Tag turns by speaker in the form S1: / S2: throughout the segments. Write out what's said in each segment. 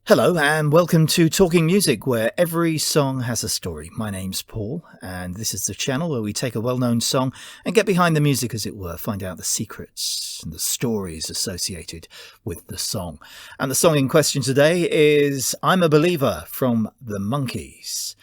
S1: Hello and welcome to Talking Music, where every song has a story. My name's Paul, and this is the channel where we take a well-known song and get behind the music, as it were, find out the secrets and the stories associated with the song. And the song in question today is I'm a Believer from the Monkees.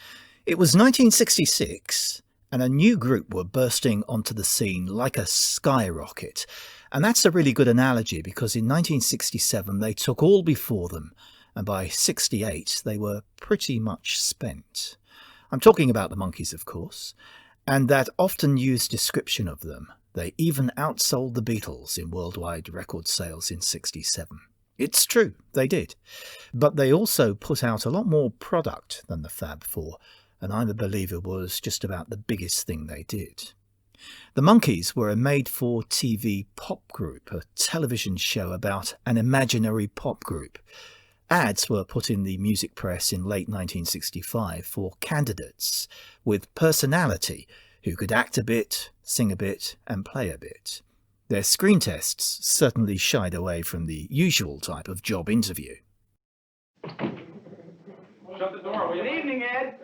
S1: It was 1966, and a new group were bursting onto the scene like a skyrocket. And that's a really good analogy because in 1967 they took all before them. And by 68, they were pretty much spent. I'm talking about the Monkees, of course, and that often used description of them. They even outsold the Beatles in worldwide record sales in 67. It's true, they did. But they also put out a lot more product than the Fab Four, and I'm a Believer was just about the biggest thing they did. The Monkees were a made-for-TV pop group, a television show about an imaginary pop group. Ads were put in the music press in late 1965 for candidates with personality who could act a bit, sing a bit, and play a bit. Their screen tests certainly shied away from the usual type of job interview.
S2: Shut the door, will you?
S3: Good evening, Ed.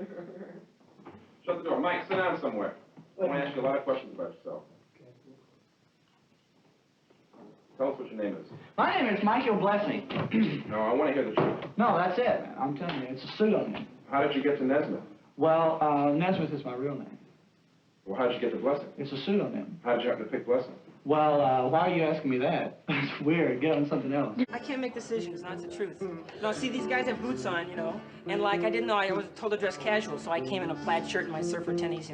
S2: Shut the door. Mike, sit down somewhere. I want to ask you a lot of questions about yourself. Tell us what your name is.
S3: My name is Michael Blessing.
S2: No, I want to hear the truth.
S3: No, that's it, man. I'm telling you, it's a pseudonym.
S2: How did you get to Nesmith?
S3: Well, Nesmith is my real name.
S2: Well, how did you get to Blessing?
S3: It's a pseudonym.
S2: How did you happen to pick Blessing?
S3: Well, why are you asking me that? It's weird. Get on something else.
S4: I can't make decisions, that's the truth. No, see, these guys have boots on, and like, I didn't know, I was told to dress casual, so I came in a plaid shirt and my surfer tennies,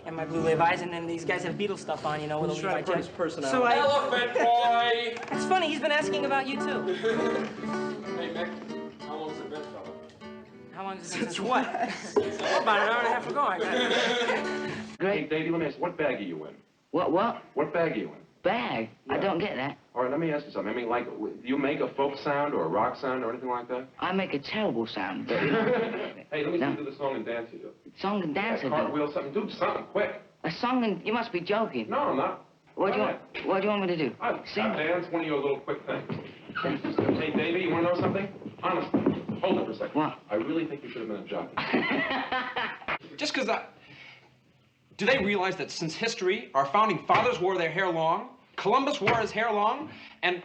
S4: and my blue Levi's, and then these guys have Beatles stuff on, with a Levi jacket. So
S2: Elephant boy!
S4: It's funny, he's been asking about you, too.
S2: Hey, Mick, how long's it been, fella?
S4: How long has it been since what? About an hour and a half ago, I got it.
S2: Hey, Davey, let me ask, what bag are you in?
S5: What?
S2: What bag are you in?
S5: Bag?
S2: Yeah.
S5: I don't get that.
S2: All right, let me ask you something. I mean, like, do you make a folk sound or a rock sound or anything like that?
S5: I make a terrible sound. But
S2: Hey, let me
S5: No.
S2: see, do the song and dance you do.
S5: Song and dance, I do.
S2: Cartwheel, something. Do something, quick.
S5: A song and... You must be joking.
S2: No, I'm not.
S5: What do you
S2: Go
S5: want?
S2: ahead.
S5: What do you want me to do?
S2: I'll
S5: Sing?
S2: dance one of your little quick things. Hey, Davey, you want to know something? Honestly, hold it for a second.
S5: What?
S2: I really think you should have been a jockey.
S6: Just because do they realize that since history, our founding fathers wore their hair long, Columbus wore his hair long, and...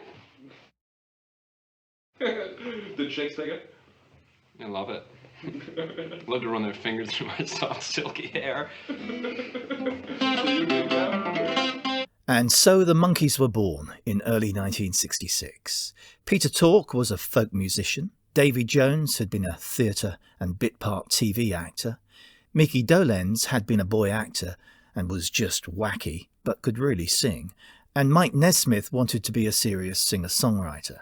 S2: Did Shakes take it?
S6: I love it. Love to run their fingers through my soft, silky hair.
S1: And so the Monkees were born in early 1966. Peter Tork was a folk musician. Davy Jones had been a theatre and bit part TV actor. Mickey Dolenz had been a boy actor and was just wacky, but could really sing. And Mike Nesmith wanted to be a serious singer-songwriter.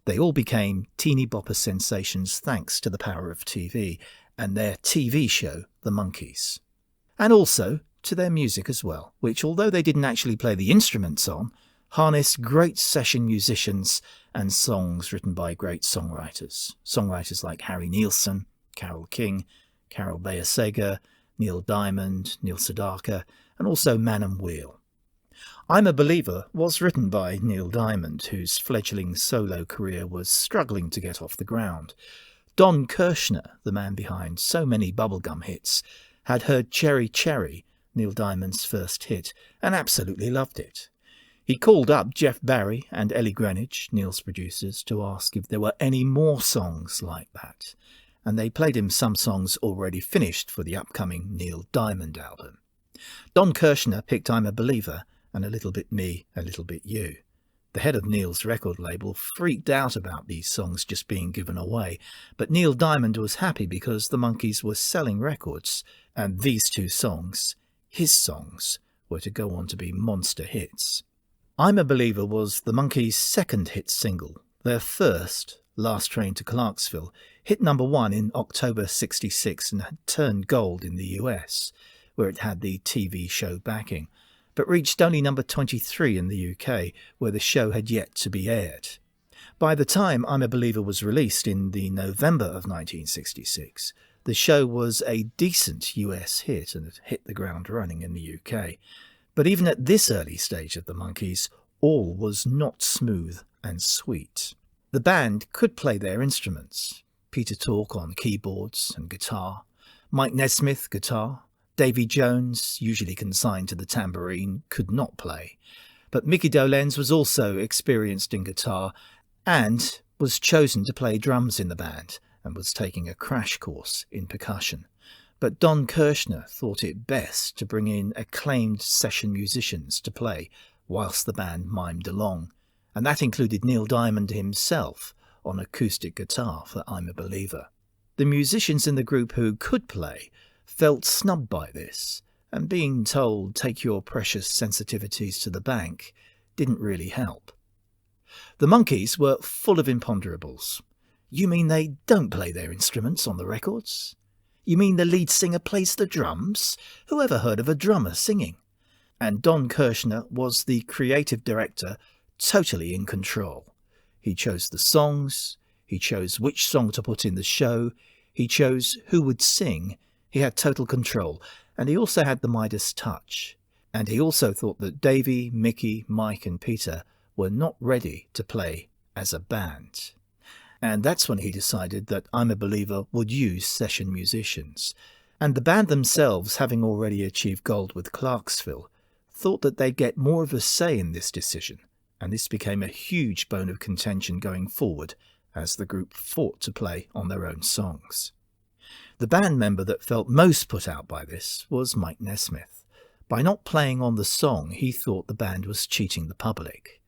S1: They all became teeny bopper sensations thanks to the power of TV and their TV show, The Monkees. And also to their music as well, which, although they didn't actually play the instruments on, harnessed great session musicians and songs written by great songwriters. Songwriters like Harry Nilsson, Carole King, Carol Bayer-Sager, Neil Diamond, Neil Sedaka, and also Man and Wheel. I'm a Believer was written by Neil Diamond, whose fledgling solo career was struggling to get off the ground. Don Kirshner, the man behind so many bubblegum hits, had heard Cherry Cherry, Neil Diamond's first hit, and absolutely loved it. He called up Jeff Barry and Ellie Greenwich, Neil's producers, to ask if there were any more songs like that, and they played him some songs already finished for the upcoming Neil Diamond album. Don Kirshner picked I'm a Believer and A Little Bit Me, A Little Bit You. The head of Neil's record label freaked out about these songs just being given away, but Neil Diamond was happy because the Monkees were selling records, and these two songs, his songs, were to go on to be monster hits. I'm a Believer was the Monkees' second hit single. Their first, Last Train to Clarksville, hit number 1 in October '66 and had turned gold in the US, where it had the TV show backing, but reached only number 23 in the UK, where the show had yet to be aired. By the time I'm a Believer was released in the November of 1966, the show was a decent US hit and had hit the ground running in the UK. But even at this early stage of the Monkees, all was not smooth and sweet. The band could play their instruments. Peter Tork on keyboards and guitar, Mike Nesmith guitar, Davy Jones, usually consigned to the tambourine, could not play, but Mickey Dolenz was also experienced in guitar and was chosen to play drums in the band and was taking a crash course in percussion. But Don Kirshner thought it best to bring in acclaimed session musicians to play whilst the band mimed along, and that included Neil Diamond himself on acoustic guitar for I'm a Believer. The musicians in the group who could play felt snubbed by this, and being told take your precious sensitivities to the bank didn't really help. The Monkees were full of imponderables. You mean they don't play their instruments on the records? You mean the lead singer plays the drums? Who ever heard of a drummer singing? And Don Kirshner was the creative director, totally in control. He chose the songs, he chose which song to put in the show, he chose who would sing, he had total control, and he also had the Midas touch. And he also thought that Davy, Mickey, Mike and Peter were not ready to play as a band. And that's when he decided that I'm a Believer would use session musicians. And the band themselves, having already achieved gold with Clarksville, thought that they'd get more of a say in this decision, and this became a huge bone of contention going forward as the group fought to play on their own songs. The band member that felt most put out by this was Mike Nesmith. By not playing on the song, he thought the band was cheating the public.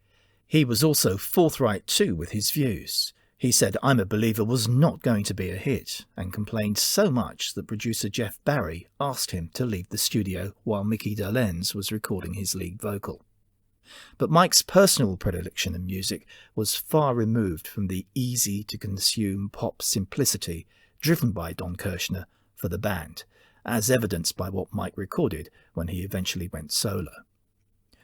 S1: He was also forthright too with his views. He said I'm a Believer was not going to be a hit, and complained so much that producer Jeff Barry asked him to leave the studio while Mickey Dolenz was recording his lead vocal. But Mike's personal predilection in music was far removed from the easy-to-consume pop simplicity driven by Don Kirshner for the band, as evidenced by what Mike recorded when he eventually went solo.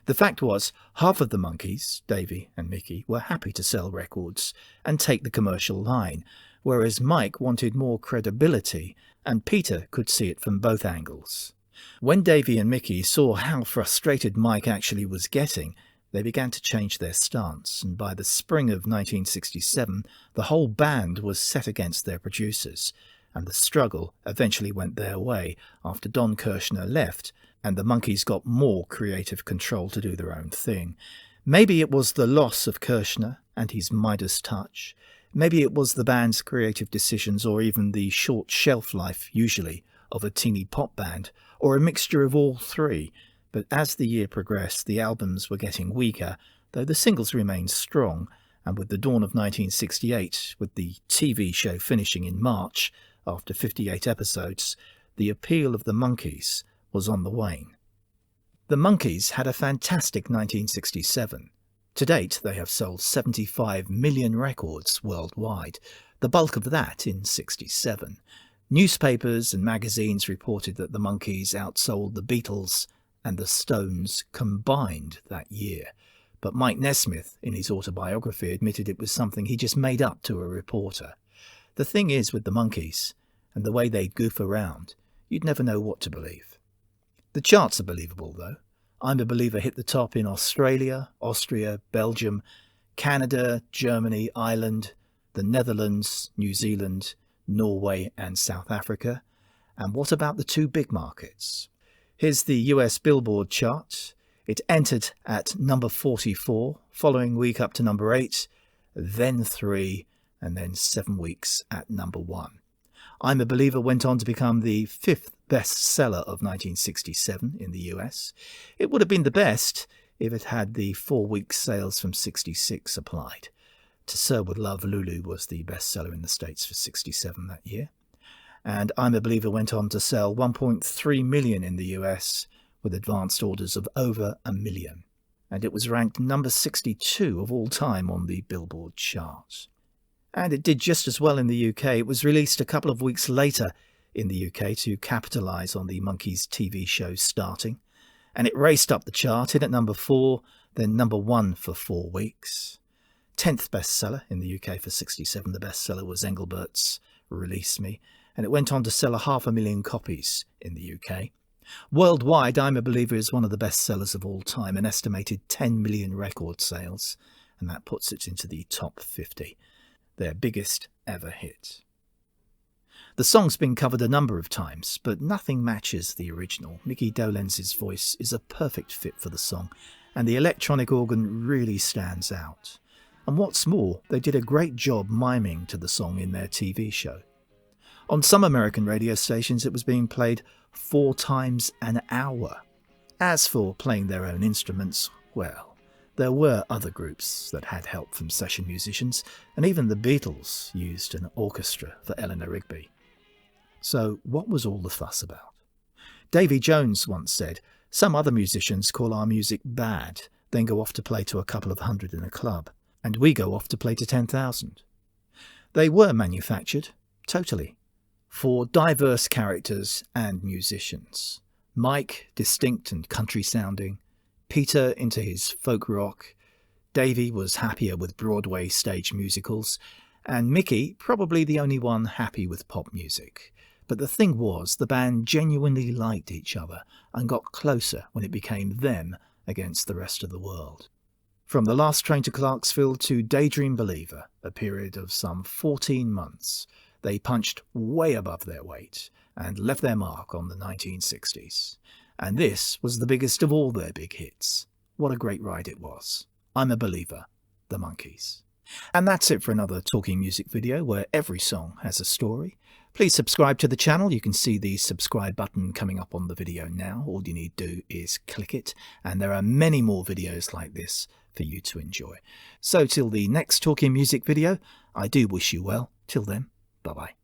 S1: The fact was, half of the Monkees, Davy and Mickey, were happy to sell records and take the commercial line, whereas Mike wanted more credibility and Peter could see it from both angles. When Davy and Mickey saw how frustrated Mike actually was getting, they began to change their stance, and by the spring of 1967, the whole band was set against their producers, and the struggle eventually went their way after Don Kirshner left, and the Monkees got more creative control to do their own thing. Maybe it was the loss of Kirshner and his Midas touch. Maybe it was the band's creative decisions, or even the short shelf life, usually, of a teeny pop band, or a mixture of all three. But as the year progressed, the albums were getting weaker, though the singles remained strong, and with the dawn of 1968, with the TV show finishing in March, after 58 episodes, the appeal of the Monkees was on the wane. The Monkees had a fantastic 1967. To date, they have sold 75 million records worldwide, the bulk of that in 67. Newspapers and magazines reported that the Monkees outsold the Beatles and the Stones combined that year. But Mike Nesmith, in his autobiography, admitted it was something he just made up to a reporter. The thing is with the Monkees, and the way they'd goof around, you'd never know what to believe. The charts are believable, though. I'm a Believer hit the top in Australia, Austria, Belgium, Canada, Germany, Ireland, the Netherlands, New Zealand, Norway and South Africa. And what about the two big markets? Here's the US Billboard chart. It entered at number 44, following week up to number 8, then 3, and then 7 weeks at number 1. I'm a Believer went on to become the 5th bestseller of 1967 in the US. It would have been the best if it had the 4-week sales from 66 applied. To Sir Would Love Lulu was the bestseller in the States for 67 that year. And I'm a Believer went on to sell 1.3 million in the US, with advanced orders of over 1 million. And it was ranked number 62 of all time on the Billboard chart. And it did just as well in the UK. It was released a couple of weeks later in the UK to capitalise on the Monkees TV show starting. And it raced up the chart, hit at number 4, then number 1 for 4 weeks. 10th bestseller in the UK for 67. The bestseller was Engelbert's Release Me, and it went on to sell 500,000 copies in the UK. Worldwide, I'm a Believer is one of the best sellers of all time, an estimated 10 million record sales, and that puts it into the top 50, their biggest ever hit. The song's been covered a number of times, but nothing matches the original. Mickey Dolenz's voice is a perfect fit for the song, and the electronic organ really stands out. And what's more, they did a great job miming to the song in their TV show. On some American radio stations it was being played 4 times an hour. As for playing their own instruments, well, there were other groups that had help from session musicians, and even the Beatles used an orchestra for Eleanor Rigby. So what was all the fuss about? Davy Jones once said, "Some other musicians call our music bad, then go off to play to a couple of hundred in a club, and we go off to play to 10,000. They were manufactured, totally, for diverse characters and musicians. Mike, distinct and country-sounding, Peter into his folk rock, Davy was happier with Broadway stage musicals, and Mickey probably the only one happy with pop music. But the thing was, the band genuinely liked each other and got closer when it became them against the rest of the world." From The Last Train to Clarksville to Daydream Believer, a period of some 14 months, they punched way above their weight and left their mark on the 1960s. And this was the biggest of all their big hits. What a great ride it was. I'm a Believer, the Monkees. And that's it for another Talking Music video where every song has a story. Please subscribe to the channel. You can see the subscribe button coming up on the video now. All you need to do is click it, and there are many more videos like this for you to enjoy. So till the next Talking Music video, I do wish you well. Till then, bye-bye.